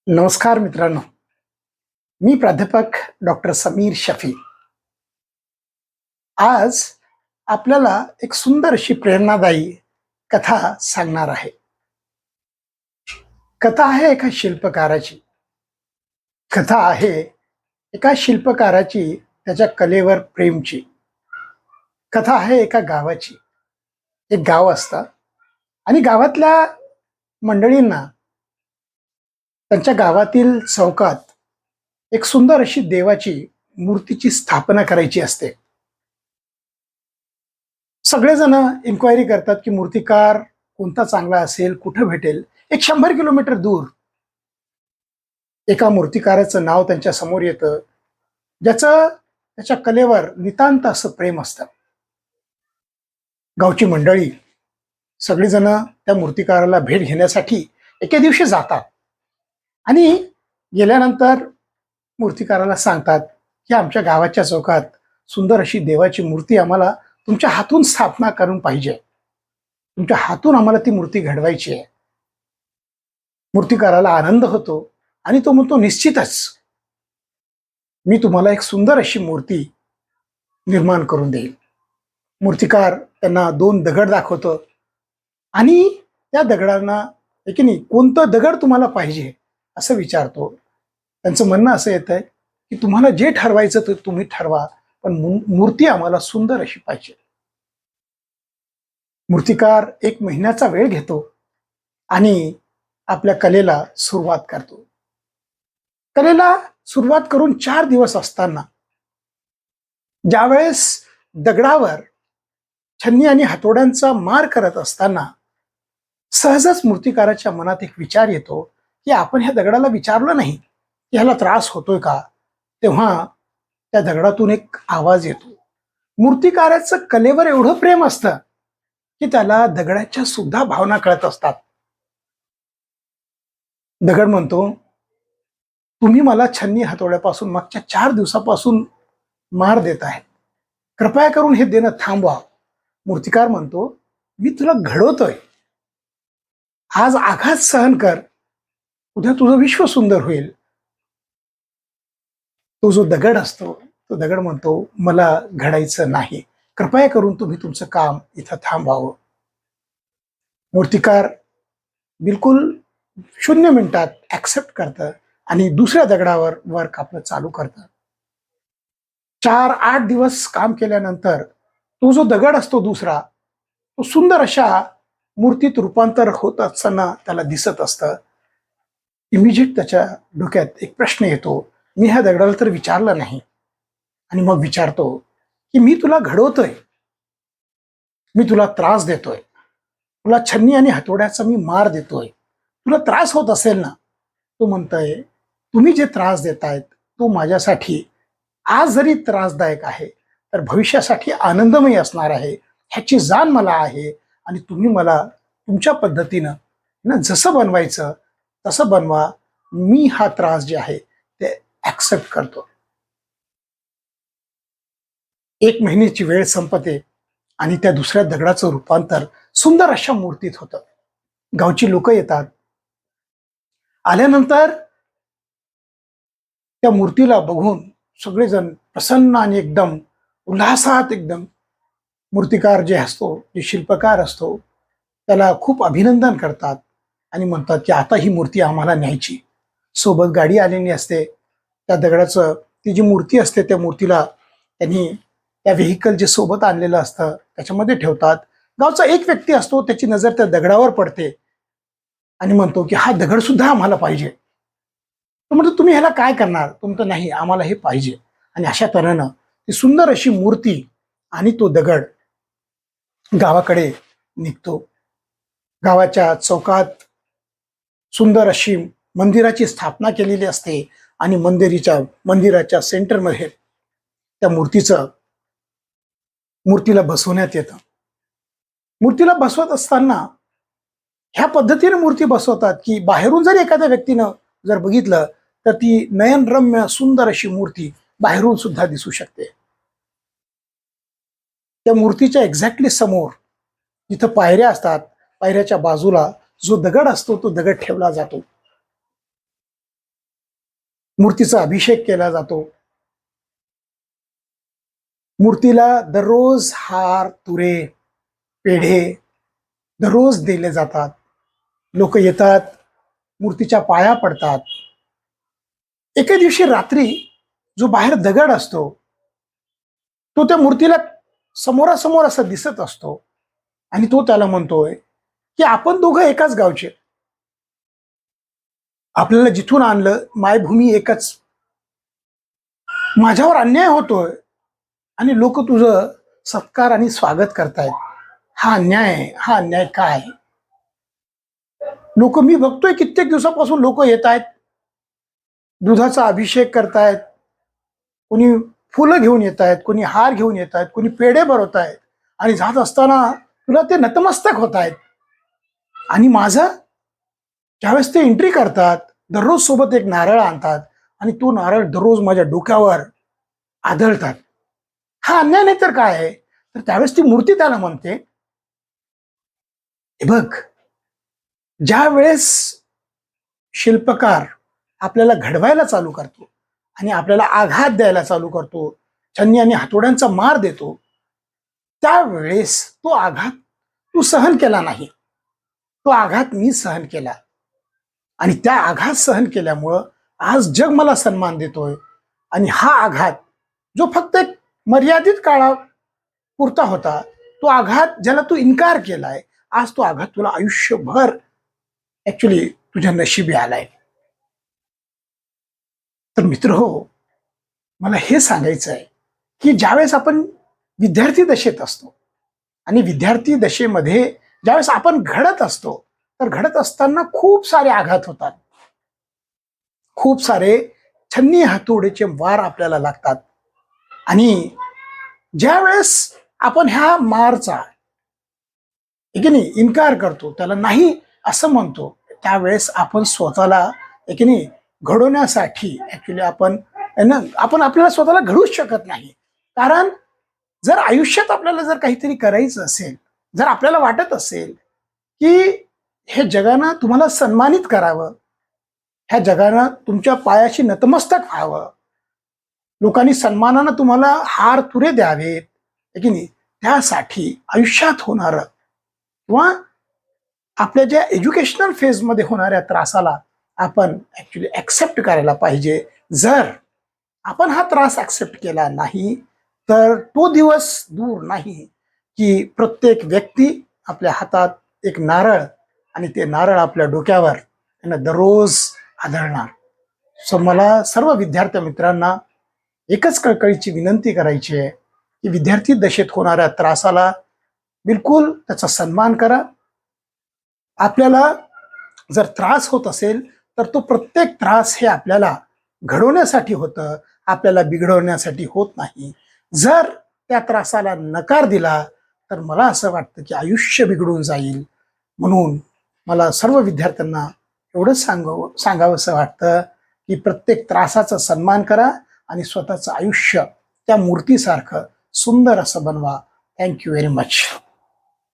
नमस्कार मित्रांनो, मी प्राध्यापक डॉक्टर समीर शफी. आज आपल्याला एक सुंदर अशी प्रेरणादायी कथा सांगणार आहे. कथा आहे एका शिल्पकाराची. कथा आहे एका शिल्पकाराची त्याच्या कलेवर प्रेमची. कथा आहे एका गावाची. एक गाव असतं आणि गावातल्या मंडळींना त्यांच्या गावातील चौकात एक सुंदर अशी देवाची मूर्तीची स्थापना करायची असते. सगळेजण इन्क्वायरी करतात की मूर्तिकार कोणता चांगला असेल, कुठं भेटेल. एक 100 किलोमीटर दूर एका मूर्तिकाराचं नाव त्यांच्या समोर येतं, ज्याचं त्याच्या कलेवर नितांत असं प्रेम असतं. गावची मंडळी सगळीजण त्या मूर्तिकाराला भेट घेण्यासाठी एके दिवशी जातात आणि गेल्यानंतर मूर्तिकाराला सांगतात की आमच्या गावाच्या चौकात सुंदर अशी देवाची मूर्ती आम्हाला तुमच्या हातून स्थापना करून पाहिजे. तुमच्या हातून आम्हाला ती मूर्ती घडवायची आहे. मूर्तिकाराला आनंद होतो आणि तो म्हणतो, निश्चितच मी तुम्हाला एक सुंदर अशी मूर्ती निर्माण करून देईल. मूर्तिकार त्यांना 2 दगड दाखवतो आणि त्या दगडांना एकीने कोणतं दगड तुम्हाला पाहिजे असं विचारतो. त्यांचं म्हणणं असं येतंय की तुम्हाला जे ठरवायचं ते तुम्ही ठरवा, पण मूर्ती आम्हाला सुंदर अशी पाहिजे. मूर्तिकार 1 महिन्याचा वेळ घेतो आणि आपल्या कलेला सुरुवात करतो. कलेला सुरुवात करून 4 दिवस असताना ज्यावेळेस दगडावर छन्नी आणि हातोड्यांचा मार करत असताना सहजच मूर्तिकाराच्या मनात एक विचार येतो की आपण ह्या दगडाला विचारलं नाही की ह्याला त्रास होतोय का. तेव्हा त्या दगडातून एक आवाज येतो. मूर्तिकाराचं कलेवर एवढं प्रेम असतं की त्याला दगडाच्या सुद्धा भावना कळत असतात. दगड म्हणतो, तुम्ही मला छन्नी हातोड्यापासून मागच्या 4 दिवसापासून मार देत आहे, कृपया करून हे देणं थांबवा. मूर्तिकार म्हणतो, मी तुला घडवतोय. आज आघात सहन कर, उद्या तुझं विश्व सुंदर होईल. तो जो दगड असतो तो दगड म्हणतो, मला घडायचं नाही, कृपया करून तुम्ही तुमचं काम इथं थांबवावं. मूर्तिकार बिलकुल 0 मिनिटात ऍक्सेप्ट करतं आणि दुसऱ्या दगडावर वर्क आपलं चालू करतं. 4-8 दिवस काम केल्यानंतर तो जो दगड असतो दुसरा, तो सुंदर अशा मूर्तीत रूपांतर होत असताना त्याला दिसत असतं. इमिजिएट त्याच्या डोक्यात एक प्रश्न येतो, मी ह्या दगडाला तर विचारलं नाही. आणि मग विचारतो की मी तुला घडवतोय, मी तुला त्रास देतोय, तुला छन्नी आणि हातोड्याचा मी मार देतोय, तुला त्रास होत असेल ना. तो म्हणतोय, तुम्ही जे त्रास देतायत तो माझ्यासाठी आज जरी त्रासदायक आहे तर भविष्यासाठी आनंदमय असणार आहे, ह्याची जाण मला आहे. आणि तुम्ही मला तुमच्या पद्धतीनं ना जसं बनवायचं तसं बनवा. मी हा त्रास जे आहे ते ऍक्सेप्ट करतो. 1 महिन्याची वेळ संपते आणि त्या दुसऱ्या दगडाचं रूपांतर सुंदर अशा मूर्तीत होतं. गावची लोक येतात. आल्यानंतर त्या मूर्तीला बघून सगळेजण प्रसन्न आणि एकदम उल्हासात एकदम मूर्तिकार जे असतो, जे शिल्पकार असतो, त्याला खूप अभिनंदन करतात आणि म्हणतात की आता ही मूर्ती आम्हाला न्यायची. सोबत गाडी आलेली असते. त्या दगडाचं ती जी मूर्ती असते त्या मूर्तीला त्यांनी त्या व्हेकल जे सोबत आणलेलं असतं त्याच्यामध्ये ठेवतात. गावचा एक व्यक्ती असतो, त्याची नजर त्या दगडावर पडते आणि म्हणतो की हा दगड सुद्धा आम्हाला पाहिजे. तो म्हणतो, तुम्ही ह्याला काय करणार. तो म्हणतो, नाही आम्हाला हे पाहिजे. आणि अशा तऱ्हेनं ती सुंदर अशी मूर्ती आणि तो दगड गावाकडे निघतो. गावाच्या चौकात सुंदर अशी मंदिराची स्थापना केलेली असते आणि मंदिराच्या सेंटरमध्ये त्या मूर्तीला बसवण्यात येतं. मूर्तीला बसवत असताना ह्या पद्धतीने मूर्ती बसवतात की बाहेरून जर एखाद्या व्यक्तीनं जर बघितलं तर ती नयनरम्य सुंदर अशी मूर्ती बाहेरून सुद्धा दिसू शकते. त्या मूर्तीच्या एक्झॅक्टली समोर जिथं पायऱ्या असतात, पायऱ्याच्या बाजूला जो दगड असतो तो दगड ठेवला जातो. मूर्तीचा अभिषेक केला जातो. मूर्तीला दररोज हार, तुरे, पेढे दररोज दिले जातात. लोक येतात, मूर्तीच्या पाया पडतात. एके दिवशी रात्री जो बाहेर दगड असतो तो त्या मूर्तीला समोरासमोर असं दिसत असतो आणि तो त्याला म्हणतोय की आपण दोघं एकाच गावचे, आपल्याला जिथून आणलं मायभूमी एकच, माझ्यावर अन्याय होतोय आणि लोक तुझं सत्कार आणि स्वागत करतायत. हा अन्याय आहे. हा अन्याय काय? लोक, मी बघतोय कित्येक दिवसापासून लोक येत आहेत, दुधाचा अभिषेक करतायत, कोणी फुलं घेऊन येत आहेत, कोणी हार घेऊन येत आहेत, कोणी पेढे भरवत आहेत आणि जात असताना तुला ते नतमस्तक होत आहेत. आणि माझं ज्यावेळेस ते एंट्री करतात दररोज सोबत एक नारळ आणतात आणि तो नारळ दररोज माझ्या डोक्यावर आदळतात. हा अन्याय नाही तर काय आहे? तर त्यावेळेस ती मूर्ती त्याला म्हणते, हे बघ, ज्या वेळेस शिल्पकार आपल्याला घडवायला चालू करतो आणि आपल्याला आघात द्यायला चालू करतो, छन्नी आणि हातोड्यांचा मार देतो, त्यावेळेस तो आघात तू सहन केला नाही, तो आघात मी सहन केला. आणि त्या आघात सहन केल्यामुळं आज जग मला सन्मान देतोय. आणि हा आघात जो फक्त एक मर्यादित काळापुरता होता, तो आघात ज्याला तू इन्कार केलाय, आज तो आघात तुला आयुष्यभर ऍक्च्युली तुझ्या नशिबी आलाय. तर मित्र हो, मला हे सांगायचं आहे की ज्यावेळेस आपण विद्यार्थी दशेत असतो आणि विद्यार्थी दशेमध्ये ज्यावेळेस आपण घडत असतो, तर घडत असताना खूप सारे आघात होतात, खूप सारे छन्नी हातोडीचे वार आपल्याला लागतात. आणि ज्या वेळेस आपण ह्या मारचा की नाही इन्कार करतो, त्याला नाही असं म्हणतो, त्यावेळेस आपण स्वतःला की नाही घडवण्यासाठी ऍक्च्युली आपण आपल्याला स्वतःला घडूच शकत नाही. कारण जर आयुष्यात आपल्याला जर काहीतरी करायचं असेल, जर आपल्याला वाटत असेल की हे जगानं तुम्हाला सन्मानित करावं, ह्या जगानं तुमच्या पायाशी नतमस्तक व्हावं, लोकांनी सन्मानानं तुम्हाला हार तुरे द्यावेत, की नाही, त्यासाठी आयुष्यात होणारं किंवा आपल्या ज्या एज्युकेशनल फेजमध्ये होणाऱ्या त्रासाला आपण ऍक्च्युली ऍक्सेप्ट करायला पाहिजे. जर आपण हा त्रास ऍक्सेप्ट केला नाही तर तो दिवस दूर नाही की प्रत्येक व्यक्ती आपल्या हातात एक नारळ आणि ते नारळ आपल्या डोक्यावर त्यांना दररोज आदळणार. सो मला सर्व विद्यार्थी मित्रांना एकच कळकळीची विनंती करायची आहे की विद्यार्थी दशेत होणाऱ्या त्रासाला बिलकुल त्याचा सन्मान करा. आपल्याला जर त्रास होत असेल तर तो प्रत्येक त्रास हे आपल्याला घडवण्यासाठी होतं, आपल्याला बिघडवण्यासाठी होत नाही. जर त्या त्रासाला नकार दिला तर मला असं वाटतं की आयुष्य बिघडून जाईल. म्हणून मला सर्व विद्यार्थ्यांना एवढंच सांगावंसं वाटतं की प्रत्येक त्रासाचा सन्मान करा आणि स्वतःचं आयुष्य त्या मूर्तीसारखं सुंदर असं बनवा. Thank you very much.